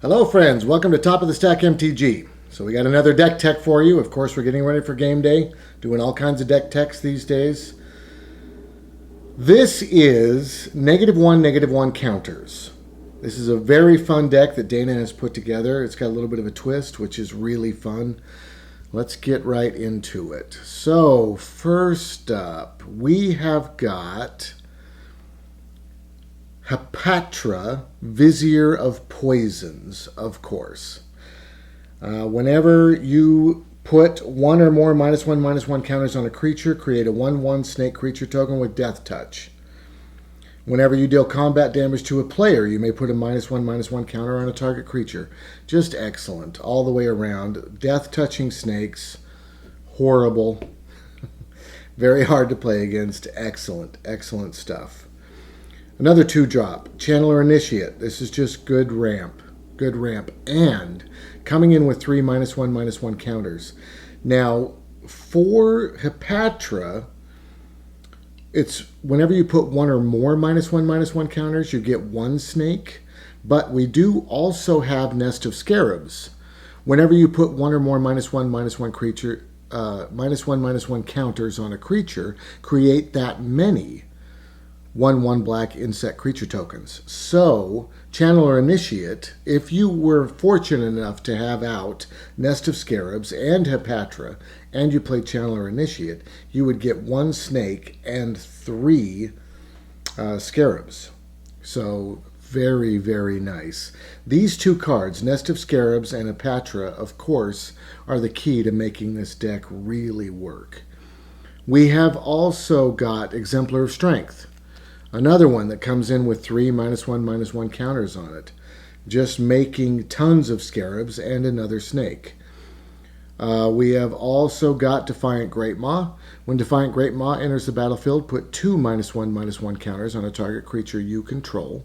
Hello friends, welcome to Top of the Stack MTG. So we got another deck tech for you. Of course, we're getting ready for game day, doing all kinds of deck techs these days. This is -1/-1 counters. This is a very fun deck that Dana has put together. It's got a little bit of a twist, which is really fun. Let's get right into it. So first up, we have got Hapatra, Vizier of Poisons, of course. Whenever you put one or more -1/-1 counters on a creature, create a 1/1 snake creature token with Death Touch. Whenever you deal combat damage to a player, you may put a -1/-1 counter on a target creature. Just excellent all the way around. Death touching snakes, horrible. Very hard to play against. Excellent, excellent stuff. Another 2-drop, Channeler Initiate. This is just good ramp. Good ramp. And coming in with 3 -1/-1 counters. Now, for Hapatra, it's whenever you put one or more -1/-1 counters, you get one snake. But we do also have Nest of Scarabs. Whenever you put one or more -1/-1 creature, -1/-1 counters on a creature, create that many 1/1 black insect creature tokens. So, Channeler Initiate, if you were fortunate enough to have out Nest of Scarabs and Hapatra, and you played Channeler Initiate, you would get one snake and 3 scarabs. So, very, very nice. These 2 cards, Nest of Scarabs and Hapatra, of course, are the key to making this deck really work. We have also got Exemplar of Strength. Another one that comes in with 3 -1/-1 counters on it. Just making tons of scarabs and another snake. We have also got Defiant Greatmaw. When Defiant Greatmaw enters the battlefield, put 2 -1/-1 counters on a target creature you control.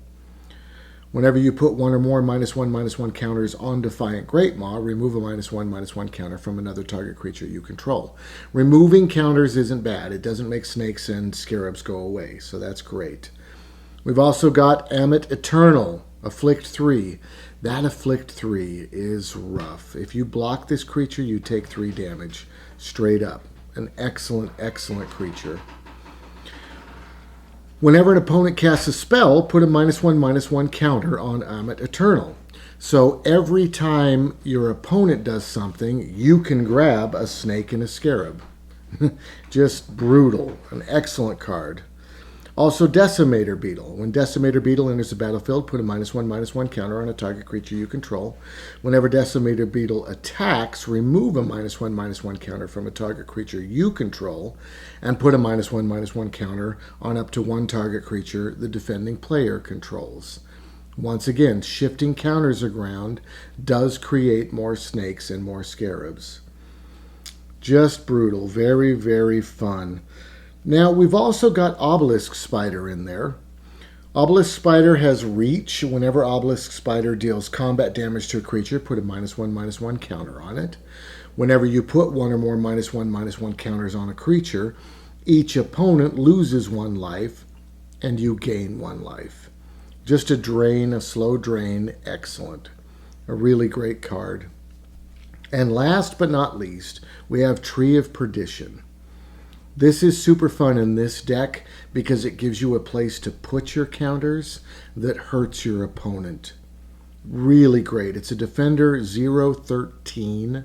Whenever you put one or more -1/-1 counters on Defiant Greatmaw, remove a -1/-1 counter from another target creature you control. Removing counters isn't bad. It doesn't make snakes and scarabs go away, so that's great. We've also got Ammit Eternal, Afflict 3. That Afflict 3 is rough. If you block this creature, you take 3 damage, straight up. An excellent, excellent creature. Whenever an opponent casts a spell, put a -1/-1 counter on Ammit Eternal. So every time your opponent does something, you can grab a snake and a scarab. Just brutal. An excellent card. Also, Decimator Beetle. When Decimator Beetle enters the battlefield, put a -1/-1 counter on a target creature you control. Whenever Decimator Beetle attacks, remove a -1/-1 counter from a target creature you control, and put a -1/-1 counter on up to 1 target creature the defending player controls. Once again, shifting counters around does create more snakes and more scarabs. Just brutal. Very, very fun. Now, we've also got Obelisk Spider in there. Obelisk Spider has reach. Whenever Obelisk Spider deals combat damage to a creature, put a -1/-1 counter on it. Whenever you put one or more -1/-1 counters on a creature, each opponent loses 1 life, and you gain 1 life. Just a drain, a slow drain. Excellent. A really great card. And last but not least, we have Tree of Perdition. This is super fun in this deck because it gives you a place to put your counters that hurts your opponent. Really great. It's a Defender 0/13.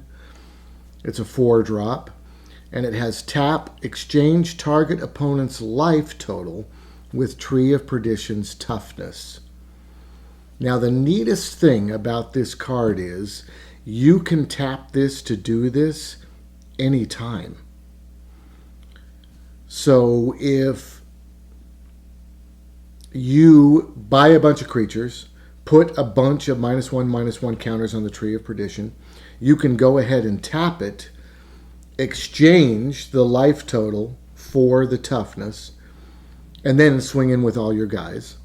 It's a 4-drop. And it has tap, exchange target opponent's life total with Tree of Perdition's toughness. Now, the neatest thing about this card is you can tap this to do this anytime. So if you buy a bunch of creatures, put a bunch of -1/-1 counters on the Tree of Perdition, you can go ahead and tap it, exchange the life total for the toughness, and then swing in with all your guys.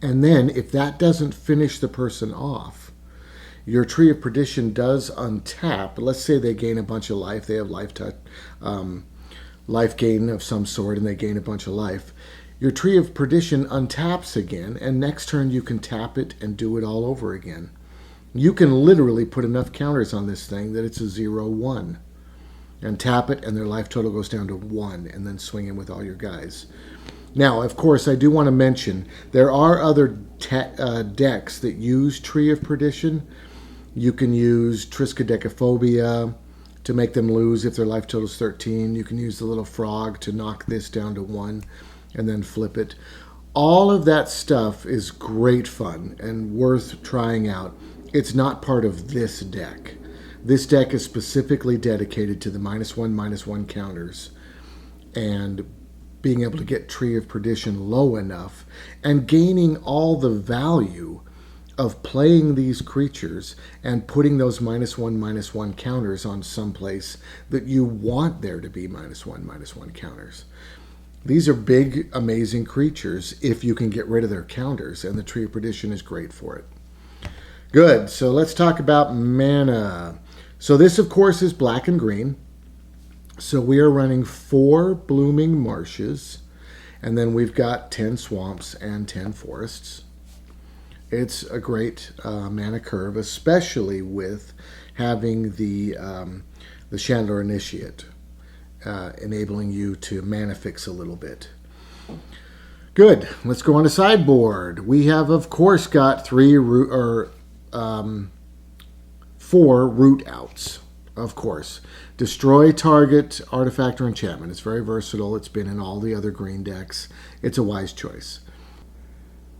And then if that doesn't finish the person off, your Tree of Perdition does untap. Let's say they gain a bunch of life. They have life touch. life gain of some sort and they gain a bunch of life, your Tree of Perdition untaps again, and next turn you can tap it and do it all over again. You can literally put enough counters on this thing that it's a 0/1. And tap it, and their life total goes down to 1, and then swing in with all your guys. Now, of course, I do want to mention, there are other decks that use Tree of Perdition. You can use Triskaidekaphobia to make them lose if their life total is 13. You can use the little frog to knock this down to 1 and then flip it. All of that stuff is great fun and worth trying out. It's not part of this deck. This deck is specifically dedicated to the -1/-1 counters and being able to get Tree of Perdition low enough and gaining all the value of playing these creatures and putting those -1/-1 counters on someplace that you want there to be -1/-1 counters. These are big, amazing creatures if you can get rid of their counters, and the Tree of Perdition is great for it. Good, so let's talk about mana. So this, of course, is black and green. So we are running 4 Blooming Marshes, and then we've got 10 swamps and 10 forests. It's a great mana curve, especially with having the Chandler Initiate, enabling you to mana fix a little bit. Good. Let's go on to sideboard. We have, of course, got 4 root outs, of course. Destroy target artifact or enchantment. It's very versatile. It's been in all the other green decks. It's a wise choice.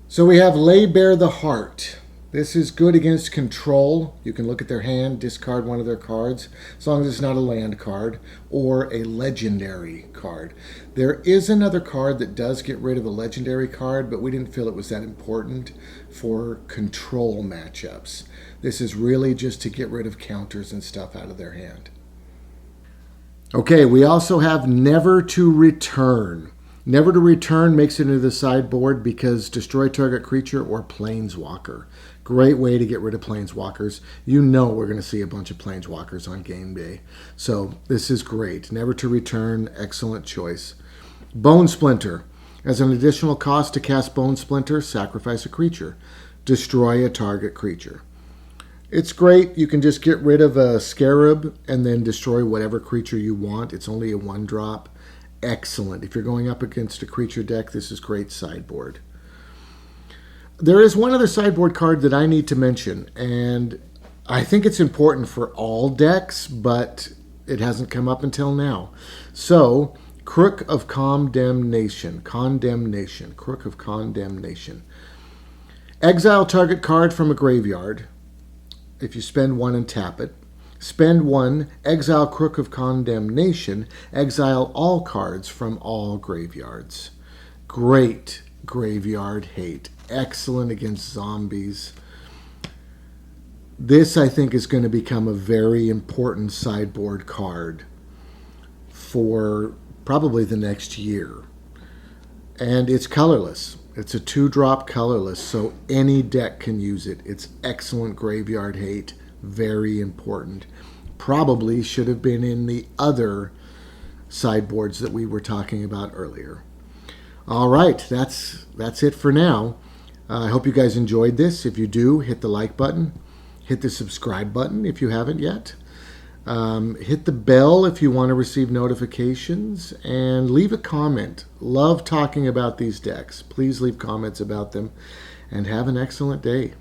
So we have Lay Bare the Heart. This is good against control. You can look at their hand, discard one of their cards, as long as it's not a land card or a legendary card. There is another card that does get rid of a legendary card, but we didn't feel it was that important for control matchups. This is really just to get rid of counters and stuff out of their hand. Okay, we also have Never to Return. Never to Return makes it into the sideboard because destroy target creature or planeswalker. Great way to get rid of planeswalkers. You know we're going to see a bunch of planeswalkers on game day. So this is great. Never to Return, excellent choice. Bone Splinter. As an additional cost to cast Bone Splinter, sacrifice a creature. Destroy a target creature. It's great. You can just get rid of a scarab and then destroy whatever creature you want. It's only a 1-drop. Excellent. If you're going up against a creature deck, this is great sideboard. There is one other sideboard card that I need to mention, and I think it's important for all decks, but it hasn't come up until now. So, Crook of Condemnation. Crook of Condemnation. Exile target card from a graveyard. If you spend 1 and tap it. Spend 1, exile Crook of Condemnation, exile all cards from all graveyards. Great graveyard hate. Excellent against zombies. This, I think, is going to become a very important sideboard card for probably the next year. And it's colorless. It's a 2-drop colorless, so any deck can use it. It's excellent graveyard hate. Very important. Probably should have been in the other sideboards that we were talking about earlier. All right, that's it for now. I hope you guys enjoyed this. If you do, hit the like button. Hit the subscribe button if you haven't yet. Hit the bell if you want to receive notifications. And leave a comment. Love talking about these decks. Please leave comments about them. And have an excellent day.